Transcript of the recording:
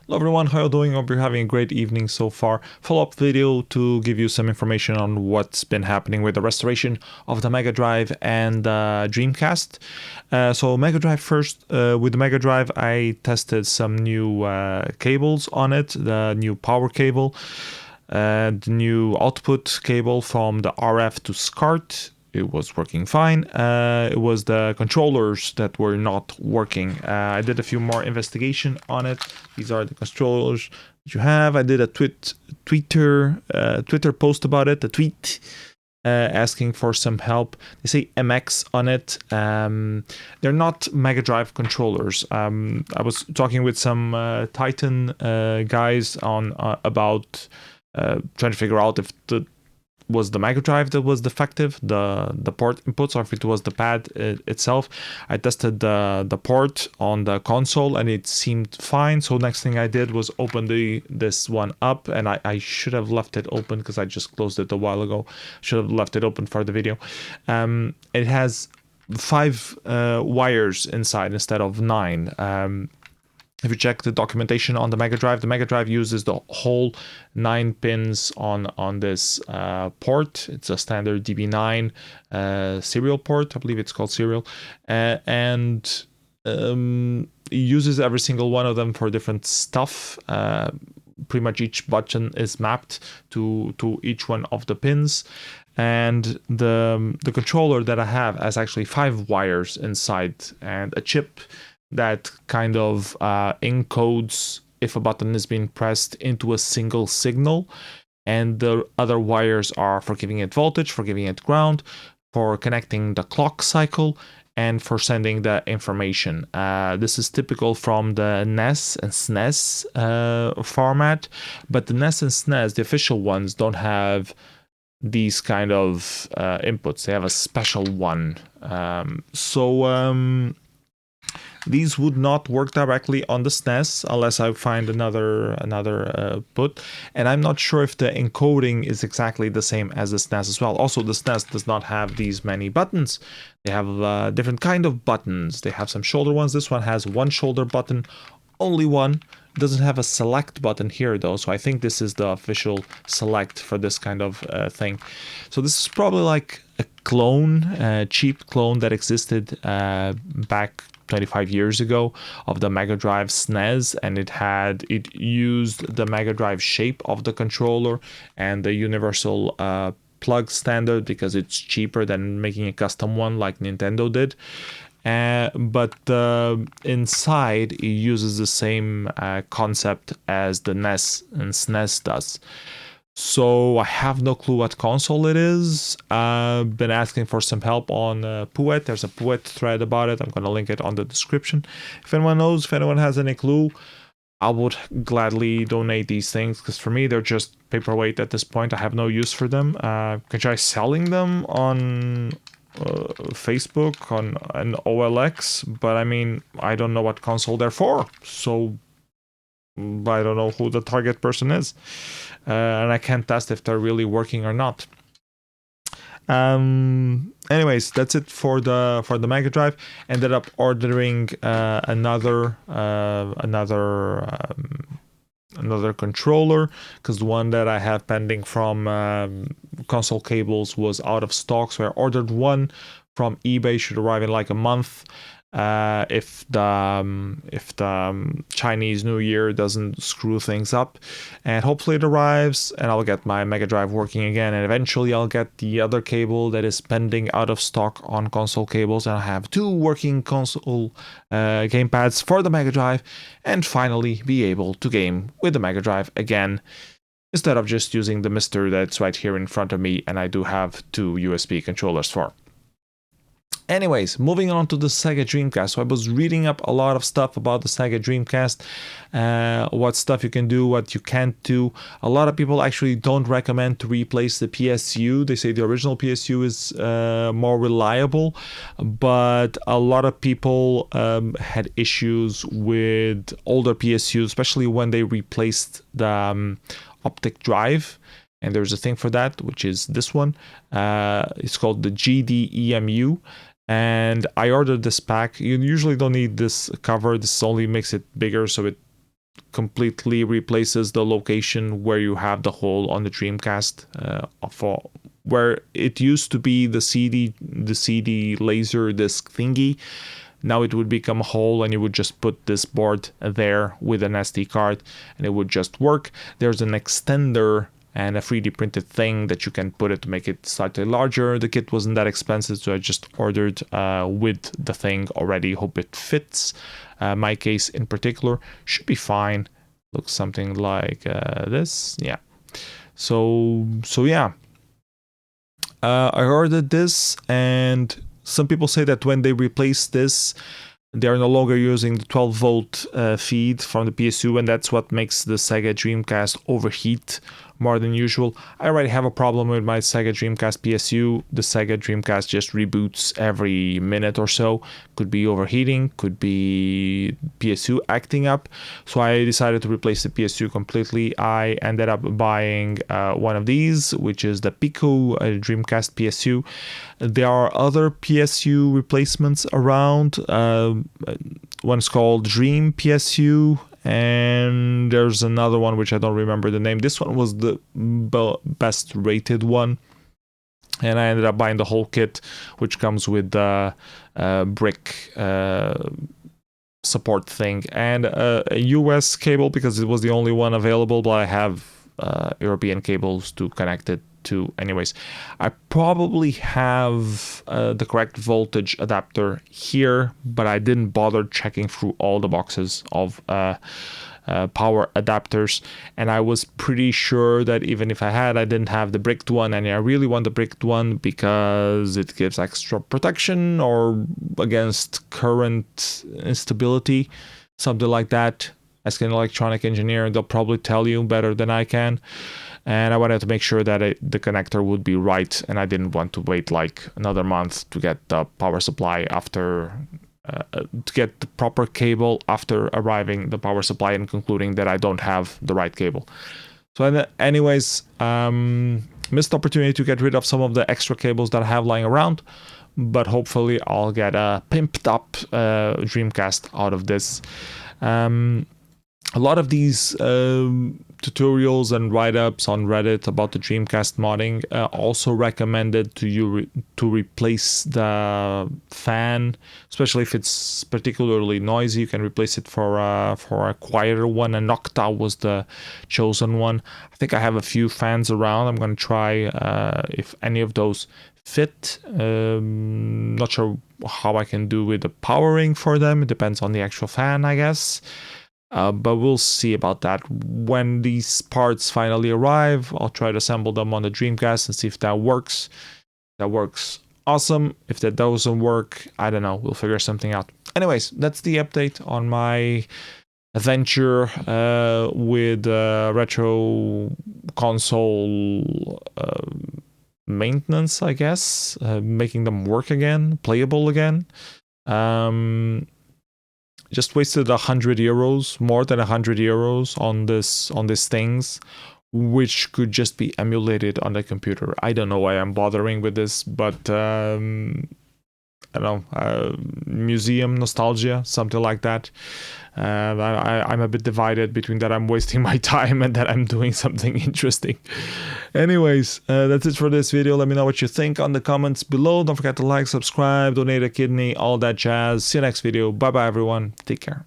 Hello everyone, how are you doing? Hope you're having a great evening so far. Follow-up video to give you some information on what's been happening with the restoration of the Mega Drive and Dreamcast. So Mega Drive first, with the Mega Drive I tested some new cables on it, the new power cable, the new output cable from the RF to SCART. It was working fine. It was the controllers that were not working. I did a few more investigation on it. These are the controllers that you have. I did a Twitter post about it, a tweet asking for some help. They say MX on it. They're not Mega Drive controllers. I was talking with some Titan guys on about trying to figure out if was the Mega Drive that was defective, the port inputs, or if it was the pad itself. I tested the port on the console and it seemed fine. So next thing I did was open this one up, and I should have left it open because I just closed it a while ago. Should have left it open for the video. It has 5 wires inside instead of 9. If you check the documentation on the Mega Drive uses the whole 9 pins on this port. It's a standard DB9 serial port. I believe it's called serial. And it uses every single one of them for different stuff. Pretty much each button is mapped to each one of the pins. And the controller that I have has actually 5 wires inside and a chip that kind of encodes if a button is being pressed into a single signal, and the other wires are for giving it voltage, for giving it ground, for connecting the clock cycle, and for sending the information. This is typical from the NES and SNES format, but the NES and SNES, the official ones, don't have these kind of inputs. They have a special one. These would not work directly on the SNES unless I find another put, and I'm not sure if the encoding is exactly the same as the SNES as well. Also, the SNES does not have these many buttons. They have different kind of buttons. They have some shoulder ones. This one has one shoulder button, only one. It doesn't have a select button here though, so I think this is the official select for this kind of thing. So this is probably like a clone, cheap clone that existed back 25 years ago of the Mega Drive SNES, and it used the Mega Drive shape of the controller and the universal plug standard because it's cheaper than making a custom one like Nintendo did. But inside it uses the same concept as the NES and SNES does. So I have no clue what console it is. I've been asking for some help on Puet. There's a Puet thread about it. I'm going to link it on the description. If anyone knows, if anyone has any clue, I would gladly donate these things because for me, they're just paperweight at this point. I have no use for them. Can try selling them on Facebook, on an OLX, but I mean, I don't know what console they're for. So I don't know who the target person is, and I can't test if they're really working or not. Anyways, that's it for the Mega Drive. Ended up ordering another controller because the one that I have pending from Console Cables was out of stock, so I ordered one from eBay. Should arrive in like a month. If the Chinese New Year doesn't screw things up, and hopefully it arrives and I'll get my Mega Drive working again, and eventually I'll get the other cable that is pending out of stock on Console Cables, and I'll have 2 working console gamepads for the Mega Drive, and finally be able to game with the Mega Drive again instead of just using the Mister that's right here in front of me, and I do have 2 USB controllers for. Anyways, moving on to the Sega Dreamcast. So I was reading up a lot of stuff about the Sega Dreamcast, what stuff you can do, what you can't do. A lot of people actually don't recommend to replace the PSU. They say the original PSU is more reliable, but a lot of people had issues with older PSUs, especially when they replaced the optic drive. And there's a thing for that, which is this one. It's called the GDEMU. And I ordered this pack. You usually don't need this cover. This only makes it bigger so it completely replaces the location where you have the hole on the Dreamcast, for where it used to be the CD laser disc thingy. Now it would become a hole, and you would just put this board there with an SD card and it would just work. There's an extender and a 3D printed thing that you can put it to make it slightly larger. The kit wasn't that expensive, so I just ordered with the thing already. Hope it fits. My case in particular should be fine. Looks something like this. Yeah. So yeah. I ordered this, and some people say that when they replace this, they are no longer using the 12-volt feed from the PSU, and that's what makes the Sega Dreamcast overheat more than usual. I already have a problem with my Sega Dreamcast PSU. The Sega Dreamcast just reboots every minute or so. Could be overheating, could be PSU acting up. So I decided to replace the PSU completely. I ended up buying one of these, which is the Pico Dreamcast PSU. There are other PSU replacements around. One's called Dream PSU, and there's another one which I don't remember the name. This one was the best rated one, and I ended up buying the whole kit, which comes with the brick support thing and a US cable, because it was the only one available, but I have European cables to connect it to anyways. I probably have the correct voltage adapter here, but I didn't bother checking through all the boxes of power adapters, and I was pretty sure that even if I had, I didn't have the bricked one, and I really want the bricked one because it gives extra protection or against current instability, something like that. As an electronic engineer, they'll probably tell you better than I can. And I wanted to make sure that the connector would be right, and I didn't want to wait like another month to get the power supply after, to get the proper cable after arriving the power supply and concluding that I don't have the right cable. So anyways, missed opportunity to get rid of some of the extra cables that I have lying around, but hopefully I'll get a pimped up Dreamcast out of this. A lot of these tutorials and write-ups on Reddit about the Dreamcast modding also recommended to replace the fan, especially if it's particularly noisy. You can replace it for a quieter one, and Octa was the chosen one. I think I have a few fans around. I'm going to try if any of those fit. Not sure how I can do with the powering for them. It depends on the actual fan, I guess. But we'll see about that. When these parts finally arrive, I'll try to assemble them on the Dreamcast and see if that works. If that works, awesome. If that doesn't work, I don't know. We'll figure something out. Anyways, that's the update on my adventure with retro console maintenance, I guess. Making them work again, playable again. Just wasted €100, more than €100 on these things, which could just be emulated on the computer. I don't know why I'm bothering with this, but I don't know, museum nostalgia, something like that. I'm a bit divided between that I'm wasting my time and that I'm doing something interesting. Anyways, that's it for this video. Let me know what you think on the comments below. Don't forget to like, subscribe, donate a kidney, all that jazz. See you next video. Bye bye everyone. Take care.